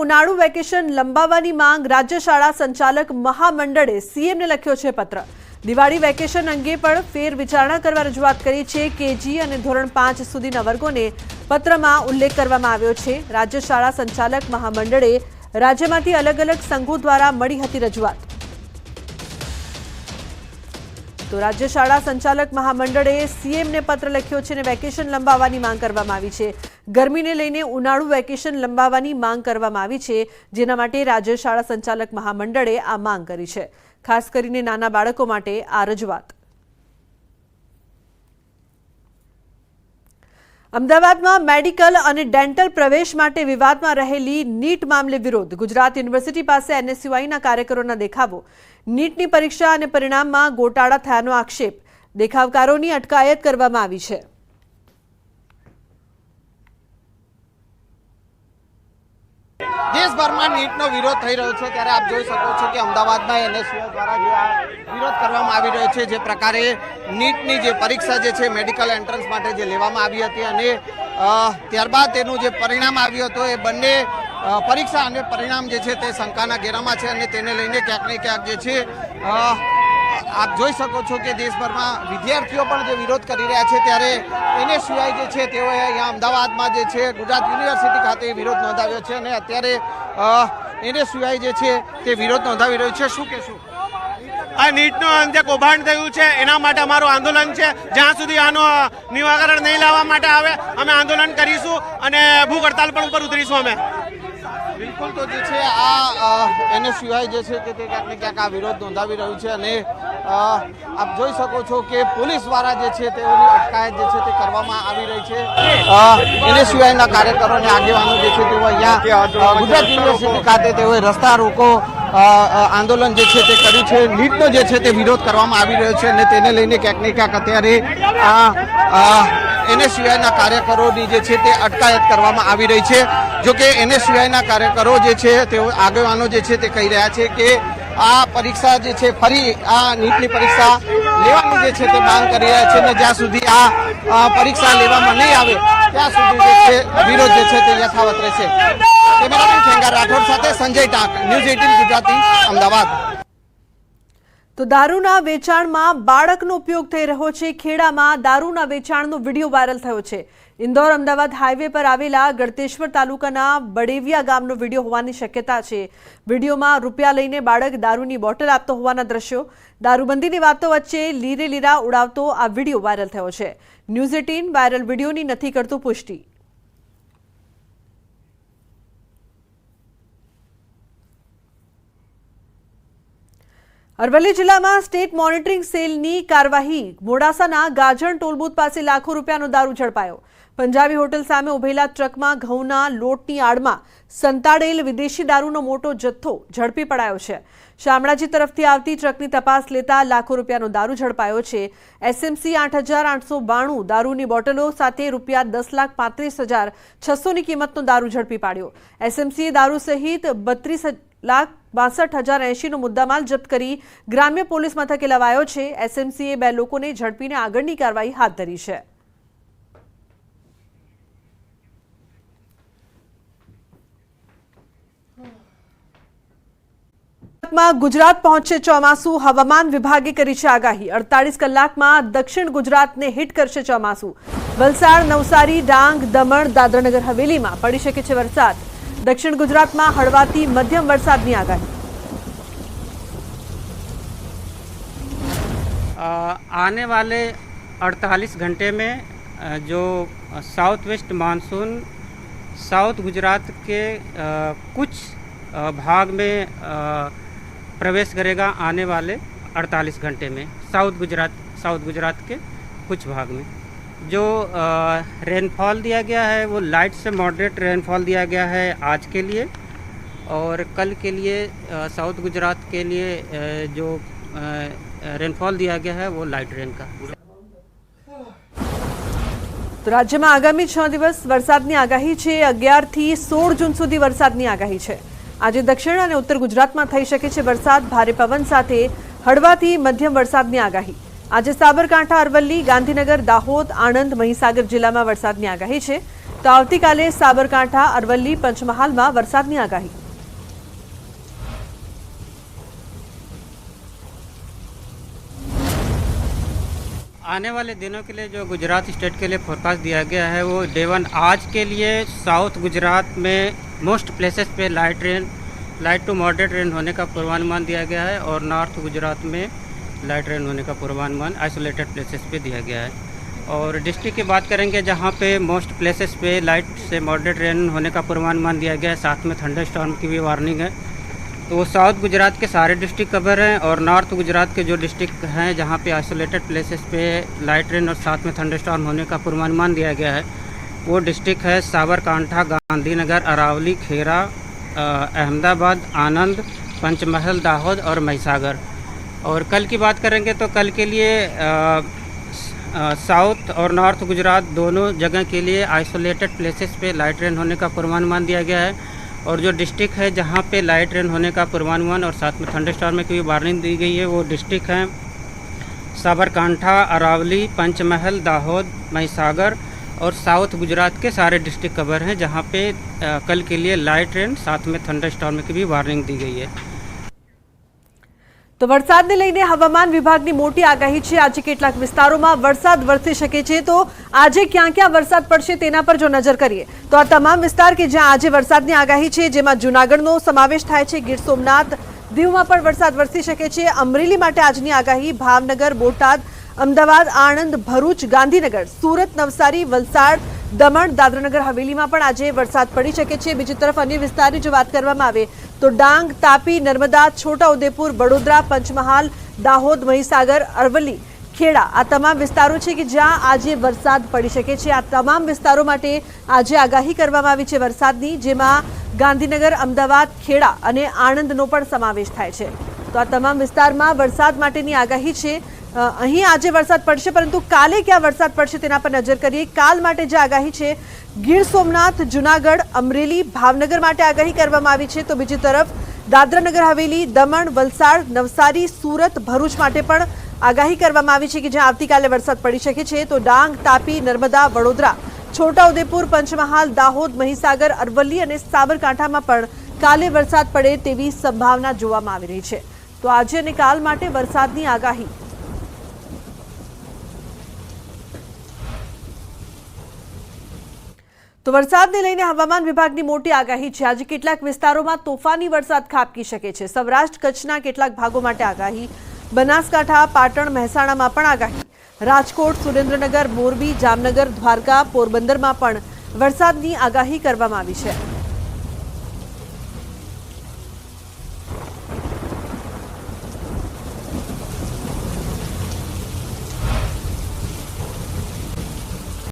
ઉનાળુ વેકેશન લંબાવવાની માંગ રાજ્ય શાળા સંચાલક મહામંડળે સીએમને લખ્યો છે પત્ર। દિવાળી વેકેશન અંગે પણ ફેર વિચારણા કરવા રજૂઆત કરી છે। કેજી અને ધોરણ 5 સુધીના વર્ગોને પત્રમાં ઉલ્લેખ કરવામાં આવ્યો છે। રાજ્ય શાળા સંચાલક મહામંડળે રાજ્યમાંથી અલગ અલગ સંઘો દ્વારા મળી હતી રજૂઆત। તો રાજ્ય શાળા સંચાલક મહામંડળે સીએમને પત્ર લખ્યો છે અને વેકેશન લંબાવવાની માંગ કરવામાં આવી છે। ગરમીને લઈને ઉનાળુ વેકેશન લંબાવવાની માંગ કરવામાં આવી છે, જેના માટે રાજ્ય શાળા સંચાલક મહામંડળે આ માંગ કરી છે। ખાસ કરીને નાના બાળકો માટે આ રજૂઆત। અમદાવાદમાં મેડિકલ અને ડેન્ટલ પ્રવેશ માટે વિવાદમાં રહેલી નીટ મામલે વિરોધ। ગુજરાત યુનિવર્સિટી પાસે એનએસયુઆઈના કાર્યકરોના દેખાવો। નીટની પરીક્ષા અને પરિણામમાં ગોટાળા થયાનો આક્ષેપ। દેખાવકારોની અટકાયત કરવામાં આવી છે। દેશભરમાં નીટનો વિરોધ થઈ રહ્યો છે, ત્યારે આપ જોઈ શકો છો કે અમદાવાદમાં એનએસયુઆઈ દ્વારા જે આ વિરોધ કરવામાં આવી રહ્યો છે, જે પ્રકારે નીટની જે પરીક્ષા જે છે મેડિકલ એન્ટ્રન્સ માટે જે લેવામાં આવી હતી અને ત્યારબાદ તેનું જે પરિણામ આવ્યું હતું, એ બંને પરીક્ષા અને પરિણામ જે છે તે શંકાના ઘેરામાં છે અને તેને લઈને ક્યાંક ને ક્યાંક જે છે આપ જોઈ શકો છો કે દેશભરમાં વિદ્યાર્થીઓ પણ જે વિરોધ કરી રહ્યા છે, ત્યારે એનએસયુઆઈ જે છે તેઓએ અહીંયા અમદાવાદમાં જે છે ગુજરાત યુનિવર્સિટી ખાતે વિરોધ નોંધાવ્યો છે અને અત્યારે એનએસયુઆઈ જે છે તે વિરોધ નોંધાવી રહ્યું છે। શું કહેશું? આ નીટનું જે કૌભાંડ થયું છે એના માટે અમારું આંદોલન છે। જ્યાં સુધી આનું નિરાકરણ નહીં લાવવા માટે આવે અમે આંદોલન કરીશું અને ભૂખ હડતાલ પણ ઉપર ઉતરીશું અમે। બિલકુલ, તો જે છે આ એનએસયુઆઈ જે છે તે ક્યાંક ને ક્યાંક આ વિરોધ નોંધાવી રહ્યું છે અને આપ જોઈ શકો છો કે પોલીસ દ્વારા જે છે તેઓની અટકાયત જે છે તે કરવામાં આવી રહી છે। એનએસયુઆઈના કાર્યકરો અને આગેવાનો જે છે તેઓ અહીંયા ગુજરાત યુનિવર્સિટી ખાતે તેઓએ રસ્તા રોકો આંદોલન જે છે તે કર્યું છે। નીટનો જે છે તે વિરોધ કરવામાં આવી રહ્યો છે અને તેને લઈને ક્યાંક ને ક્યાંક અત્યારે આ એનએસયુઆઈના કાર્યકરોની જે છે તે અટકાયત કરવામાં આવી રહી છે। જોકે એનએસયુઆઈના કાર્યકરો જે છે તેઓ આગેવાનો જે છે તે કહી રહ્યા છે કે આ પરીક્ષા જે છે ફરી આ નીટની પરીક્ષા લેવાની જે છે તે માંગ કરી રહ્યા છે અને જ્યાં સુધી આ પરીક્ષા લેવામાં નહીં આવે ત્યાં સુધી જે છે વિરોધ જે છે તે યથાવત રહેશે। કેમેરામેન ખેંગાર રાઠોડ સાથે સંજય ટાંક, ન્યૂઝ 18 ગુજરાતી, અમદાવાદ। તો દારૂના વેચાણમાં બાળકનો ઉપયોગ થઈ રહ્યો છે। ખેડામાં દારૂના વેચાણનો વિડીયો વાયરલ થયો છે। ઇન્દોર અમદાવાદ હાઈવે પર આવેલા ગળતેશ્વર તાલુકાના બડેવિયા ગામનો વિડીયો હોવાની શક્યતા છે। વિડીયોમાં રૂપિયા લઈને બાળક દારૂની બોટલ આપતો હોવાના દ્રશ્યો। દારૂબંધીની વાતો વચ્ચે લીરે લીરા ઉડાવતો આ વિડીયો વાયરલ થયો છે। ન્યૂઝ 18 વાયરલ વિડીયોની નથી કરતું પુષ્ટિ। અરવલ્લી જિલ્લામાં સ્ટેટ મોનિટરિંગ સેલની કાર્યવાહી। મોડાસાના ગાજણ ટોલબૂથ પાસે લાખો રૂપિયાનો દારૂ ઝડપાયો। પંજાબી હોટલ સામે ઉભેલા ટ્રકમાં ઘઉંના લોટની આડમાં સંતાડેલ વિદેશી દારૂનો મોટો જથ્થો ઝડપી પડાયો છે। શામળાજી તરફથી આવતી ટ્રકની તપાસ લેતા લાખો રૂપિયાનો દારૂ ઝડપાયો છે। એસએમસી 8,892 દારૂની બોટલો સાથે રૂપિયા 10,35,600ની કિંમતનો દારૂ ઝડપી પાડ્યો। એસએમસીએ દારૂ સહિત 32,62,080નો મુદ્દામાલ જપ્ત કરી ગ્રામ્ય પોલીસ મથકે લવાયો છે। એસએમસીએ 2 લોકોને ઝડપીને આગળની કાર્યવાહી હાથ ધરી છે। ગુજરાત પહોંચશે ચોમાસું। હવામાન વિભાગે કરી છે આગાહી। 48 કલાકમાં દક્ષિણ ગુજરાતને હિટ કરશે ચોમાસું। વલસાડ, નવસારી, ડાંગ, દમણ, દાદરાનગર હવેલીમાં પડી શકે છે વરસાદ। दक्षिण गुजरात में हळवाथी मध्यम वरसादनी आगाही। आने वाले 48 घंटे में जो south west monsoon south Gujarat के कुछ भाग में प्रवेश करेगा। आने वाले 48 घंटे में साउथ गुजरात के कुछ भाग में जो रेनफॉल दिया गया है वो लाइट से मॉडरेट रेनफॉल दिया गया है आज के लिए, और कल के लिए साउथ गुजरात के लिए जो रेनफॉल दिया गया है वो लाइट रेन का। तो राज्य में आगामी 6 दिवस वरसादनी आगाही है। 11 થી 16 जून सुधी वरसादनी आगाही है। आज दक्षिण और उत्तर गुजरात में थई शके छे वरसाद। भारे पवन साथे हळवाथी मध्यम वरसादनी आगाही। आज साबरकांठा, अरवल्ली, गांधीनगर, दाहोद, आणंद, महीसागर जिला में वरसादनी आगाही है। તો આવતીકાલે સાબરકાંઠા, અરવલ્લી, પંચમહાલમાં વરસાદની આગાહી। आने वाले दिनों के लिए जो गुजरात स्टेट के लिए फोरकास्ट दिया गया है वो डे 1 आज के लिए साउथ गुजरात में मोस्ट प्लेसेस पे लाइट टू मॉडरेट रेन होने का पूर्वानुमान दिया गया है और नॉर्थ गुजरात में लाइट रेन होने का पूर्वानुमान आइसोलेटेड प्लेसेस पे दिया गया है। और डिस्ट्रिक्ट की बात करेंगे जहाँ पे मोस्ट प्लेसेस पे लाइट से मॉडरेट रेन होने का पूर्वानुमान दिया गया है, साथ में थंडर स्टॉर्म की भी वार्निंग है। तो वो साउथ गुजरात के सारे डिस्ट्रिक्ट कवर हैं और नॉर्थ गुजरात के जो डिस्ट्रिक्ट हैं जहाँ पे आइसोलेटेड प्लेसेस पे लाइट रेन और साथ में थंडर स्टॉर्म होने का पूर्वानुमान दिया गया है वो डिस्ट्रिक्ट है साबरकांठा, गांधीनगर, अरावली, खेरा, अहमदाबाद, आनंद, पंचमहल, दाहोद और महिसागर। और कल की बात करेंगे तो कल के लिए साउथ और नॉर्थ गुजरात दोनों जगह के लिए आइसोलेटेड प्लेसेस पे लाइट रेन होने का पूर्वानुमान दिया गया है और जो डिस्ट्रिक्ट है जहाँ पे लाइट रेन होने का पूर्वानुमान और साथ में थंडर स्टॉर्म की भी वार्निंग दी गई है वो डिस्ट्रिक्ट हैं साबरकांठा, अरावली, पंचमहल, दाहोद, महिसागर और साउथ गुजरात के सारे डिस्ट्रिक्ट कवर हैं जहाँ पे कल के लिए लाइट रेन साथ में थंडर स्टॉर्म की भी वार्निंग दी गई है। તો વરસાદને લઈને હવામાન વિભાગની મોટી આગાહી છે। આજે કેટલાક વિસ્તારોમાં વરસાદ વરસી શકે છે। તો આજે ક્યાં ક્યાં વરસાદ પડશે તેના પર જો નજર કરીએ તો આ તમામ વિસ્તાર કે જ્યાં આજે વરસાદની આગાહી છે જેમાં જૂનાગઢનો સમાવેશ થાય છે, ગીર સોમનાથ, દીવમાં પણ વરસાદ વરસી શકે છે। અમરેલી માટે આજની આગાહી, ભાવનગર, બોટાદ, અમદાવાદ, આણંદ, ભરૂચ, ગાંધીનગર, સુરત, નવસારી, વલસાડ, દમણ, દાદરાનગર હવેલીમાં પણ આજે વરસાદ પડી શકે છે। બીજી તરફ અન્ય વિસ્તારની જો વાત કરવામાં આવે તો ડાંગ, તાપી, નર્મદા, છોટાઉદેપુર, વડોદરા, પંચમહાલ, દાહોદ, મહીસાગર, અરવલ્લી, ખેડા આ તમામ વિસ્તારો છે કે જ્યાં આજે વરસાદ પડી શકે છે। આ તમામ વિસ્તારો માટે આજે આગાહી કરવામાં આવી છે વરસાદની, જેમાં ગાંધીનગર, અમદાવાદ, ખેડા અને આણંદનો પણ સમાવેશ થાય છે। તો આ તમામ વિસ્તારમાં વરસાદ માટેની આગાહી છે। અહીં આજે વરસાદ પડશે પરંતુ કાલે ક્યાં વરસાદ પડશે તેના પર નજર કરીએ। કાલ માટે જે આગાહી છે ગીર સોમનાથ, જૂનાગઢ, અમરેલી, ભાવનગર માટે આગાહી કરવામાં આવી છે। તો બીજી તરફ દાદરાનગર હવેલી, દમણ, વલસાડ, નવસારી, સુરત, ભરૂચ માટે પણ આગાહી કરવામાં આવી છે કે જ્યાં આવતીકાલે વરસાદ પડી શકે છે। તો ડાંગ, તાપી, નર્મદા, વડોદરા, છોટાઉદેપુર, પંચમહાલ, દાહોદ, મહીસાગર, અરવલ્લી અને સાબરકાંઠામાં પણ કાલે વરસાદ પડે તેવી સંભાવના જોવામાં આવી રહી છે। તો આજે અને કાલ માટે વરસાદની આગાહી। તો વરસાદને લઈને હવામાન વિભાગની મોટી આગાહી છે। આજે કેટલાક વિસ્તારોમાં તોફાની વરસાદ ખાબકી શકે છે। સૌરાષ્ટ્ર, કચ્છના કેટલાક ભાગો માટે આગાહી, બનાસકાંઠા, પાટણ, મહેસાણામાં પણ આગાહી, રાજકોટ, સુરેન્દ્રનગર, મોરબી, જામનગર, દ્વારકા, પોરબંદરમાં પણ વરસાદની આગાહી કરવામાં આવી છે।